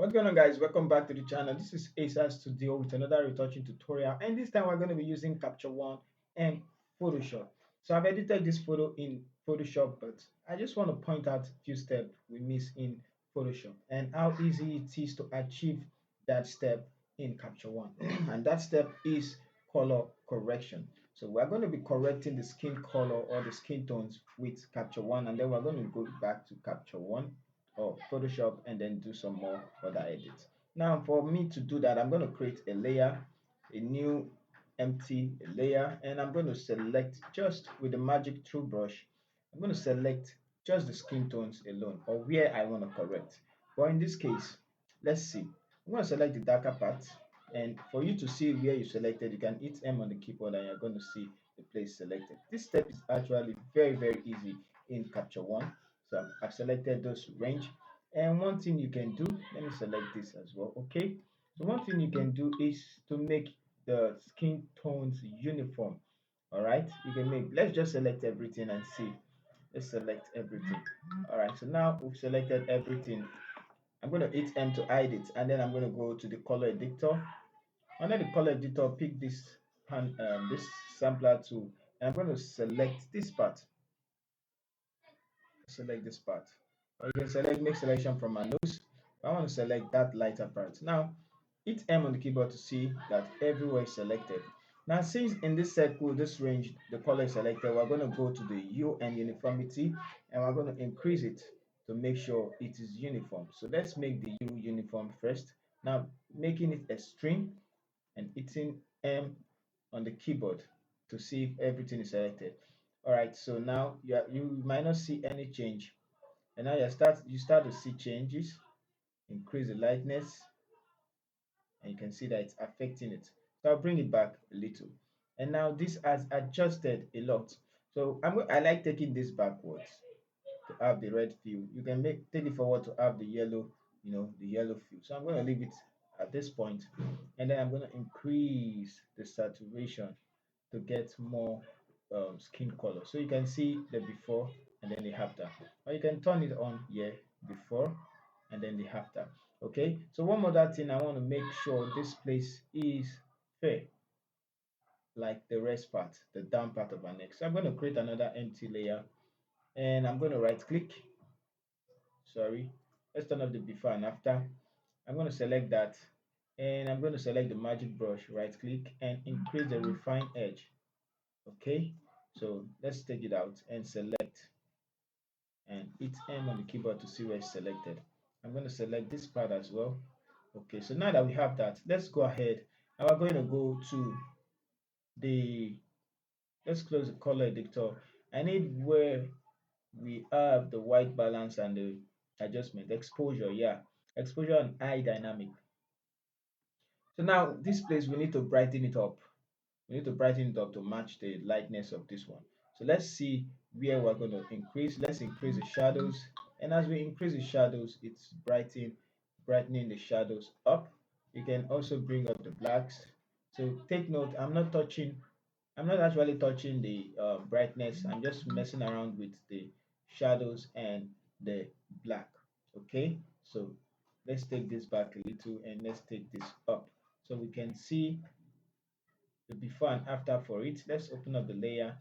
What's going on, guys? Welcome back to the channel. This is Asa Studio with another retouching tutorial, and this time we're going to be using Capture One and Photoshop. So I've edited this photo in Photoshop, but I just want to point out a few steps we miss in Photoshop and how easy it is to achieve that step in Capture One. And that step is color correction. So we're going to be correcting the skin color or the skin tones with Capture One, and then we're going to go back to Capture One or Photoshop and then do some more other edits. Now for me to do that, I'm going to create a layer, a new empty layer, and I'm going to select just with the magic tool brush. I'm going to select just the skin tones alone or where I want to correct. But in this case, let's see. I'm going to select the darker part, and for you to see where you selected, you can hit M on the keyboard and you're going to see the place selected. This step is actually very easy in Capture One. So I've selected those range, and one thing you can do, let me select this as well. Okay, so one thing you can do is to make the skin tones uniform. All right, you can make, let's just select everything and see. Let's select everything. All right, so now we've selected everything. I'm going to hit M to hide it, and then I'm going to go to the color editor. Under the color editor, pick this sampler tool, and I'm going to select this part. Select this part, or you can select make selection from my nose. I want to select that lighter part. Now hit M on the keyboard to see that everywhere is selected. Now since in this circle, this range, the color is selected, we're going to go to the hue and uniformity, and we're going to increase it to make sure it is uniform. So let's make the hue uniform first. Now making it extreme and hitting M on the keyboard to see if everything is selected. All right, so now you might not see any change, and now you start to see changes. Increase the lightness, and you can see that it's affecting it. So I'll bring it back a little, and now this has adjusted a lot. So I like taking this backwards to have the red fill. You can take it forward to have the yellow, the yellow fill. So I'm going to leave it at this point, and then I'm going to increase the saturation to get more skin color. So you can see the before and then the after, or you can turn it on here, before and then the after. Okay, so one other thing, I want to make sure this place is fair like the rest part, the down part of our neck. So I'm going to create another empty layer, and I'm going to right click. Sorry, let's turn off the before and after. I'm going to select that, and I'm going to select the magic brush, right click and increase the refine edge. Okay, so let's take it out and select and hit M on the keyboard to see where it's selected. I'm going to select this part as well. Okay, so now that we have that, let's go ahead and we're going to go to the, let's close the color editor. I need where we have the white balance and the adjustment, exposure, yeah, exposure and eye dynamic. So now this place we need to brighten it up. We need to brighten it up to match the lightness of this one. So let's see where we're going to increase. Let's increase the shadows. And as we increase the shadows, it's brightening the shadows up. You can also bring up the blacks. So take note, I'm not actually touching the brightness. I'm just messing around with the shadows and the black. Okay, so let's take this back a little and let's take this up so we can see the before and after for it. Let's open up the layer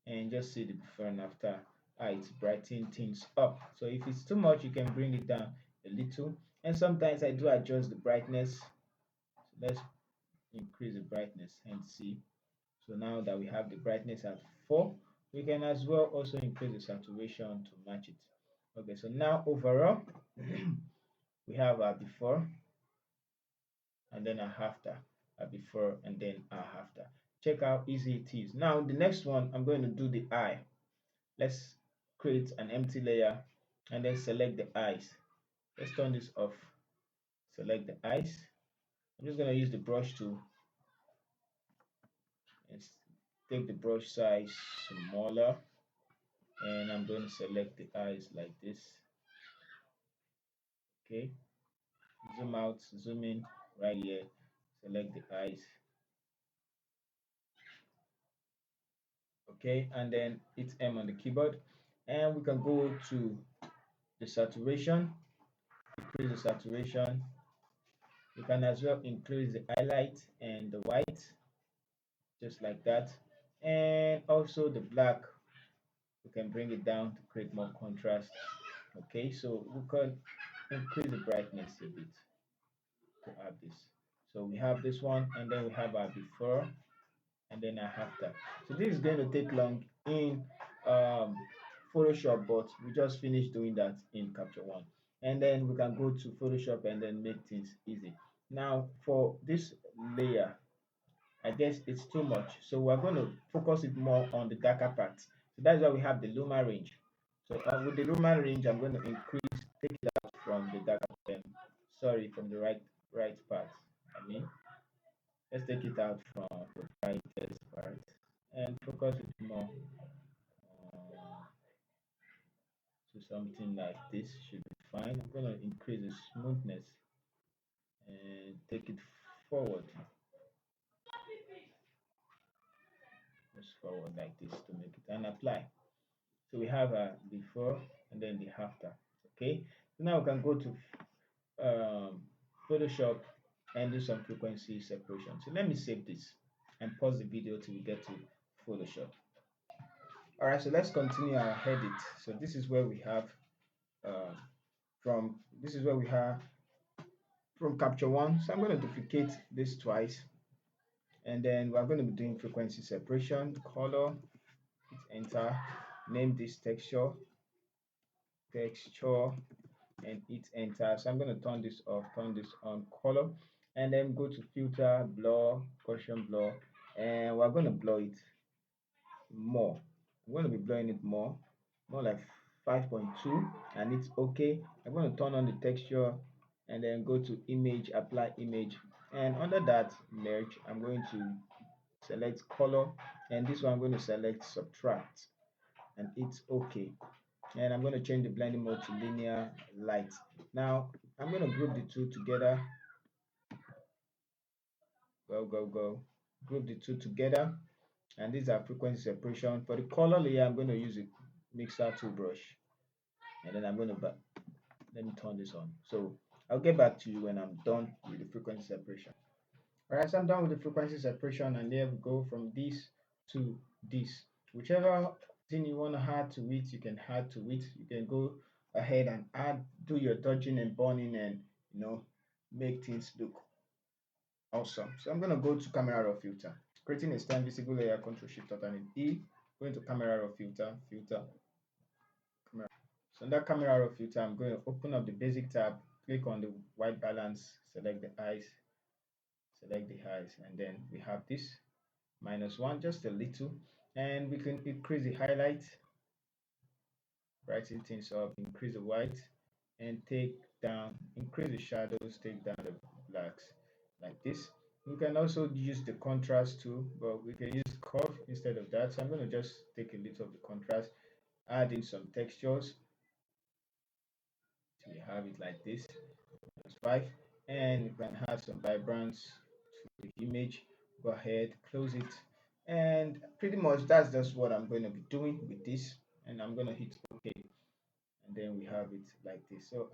and just see the before and after. It's brightening things up. So if it's too much, you can bring it down a little. And sometimes I do adjust the brightness. So let's increase the brightness and see. So now that we have the brightness at 4, we can as well also increase the saturation to match it. Okay, so now overall, we have our before and then a after, a before and then a after. Check how easy it is. Now the next one, I'm going to do the eye. Let's create an empty layer and then select the eyes. Let's turn this off. Select the eyes. I'm just going to use the brush tool and take the brush size smaller, and I'm going to select the eyes like this. Okay, zoom out, zoom in right here, select the eyes. Okay, and then hit M on the keyboard, and we can go to the saturation, increase the saturation, You can as well increase the highlight and the white, just like that. And also the black, we can bring it down to create more contrast. Okay, so we can increase the brightness a bit to have this. So we have this one, and then we have our before and then our after. So this is going to take long in um, Photoshop, but we just finished doing that in Capture One. And then we can go to Photoshop and then make things easy. Now for this layer, I guess it's too much. So we're going to focus it more on the darker parts. So that's why we have the Luma range. So with the Luma range, I'm going to increase, take it out from the darker, sorry, from the right part. I mean, let's take it out from the brightest part and focus it more to something like this. Should be fine. I'm going to increase the smoothness and take it forward, just forward like this to make it and apply. So we have a before and then the after. Okay. So now we can go to Photoshop and do some frequency separation. So let me save this and pause the video till we get to Photoshop. All right. So let's continue our edit. So this is where we have um, this is where we have from Capture One. So I'm going to duplicate this twice, and then we're going to be doing frequency separation, color, hit enter, name this texture, and hit enter. So I'm going to turn this off, turn this on, color, and then go to filter, blur, Gaussian blur, and we're going to blur it more. I'm going to be blurring it more like 5.2, and it's okay. I'm going to turn on the texture and then go to image, apply image, and under that merge, I'm going to select color, and this one I'm going to select subtract, and it's okay. And I'm going to change the blending mode to linear light. Now I'm going to group the two together. Go. Group the two together, and these are frequency separation. For the color layer, I'm going to use a mixer tool brush, and then I'm going to let me turn this on. So I'll get back to you when I'm done with the frequency separation. All right, so I'm done with the frequency separation, and there we go from this to this. Whichever thing you want to add to it, you can add to it. You can go ahead and do your dodging and burning, and make things look awesome. So I'm going to go to camera raw filter, creating a stand visible layer, Control Shift Alternate E, going to camera raw filter, camera. So under camera raw filter, I'm going to open up the basic tab, click on the white balance, select the eyes, and then we have this -1, just a little, and we can increase the highlight, brighten things up, increase the white, and increase the shadows, take down the blacks like this. We can also use the contrast too, but we can use curve instead of that. So I'm going to just take a little of the contrast, add in some textures. So we have it like this, +5, and you can add some vibrance to the image. Go ahead, close it, and pretty much that's just what I'm going to be doing with this, and I'm going to hit OK, and then we have it like this. So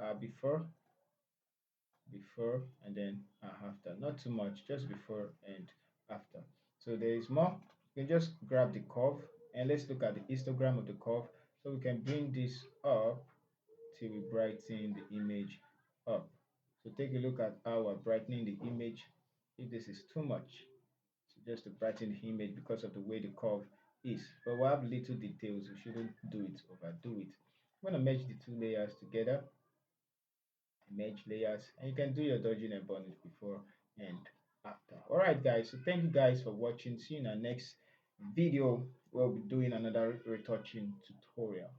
before and then after, not too much, just before and after. So there is more. You can just grab the curve, and let's look at the histogram of the curve. So we can bring this up till we brighten the image up. So take a look at how we're brightening the image. If this is too much, so just to brighten the image because of the way the curve is, but we have little details, we shouldn't overdo it. I'm going to merge the two layers together, merge layers, and you can do your dodging and burning before and after. All right guys, so thank you guys for watching. See you in our next video. We'll be doing another retouching tutorial.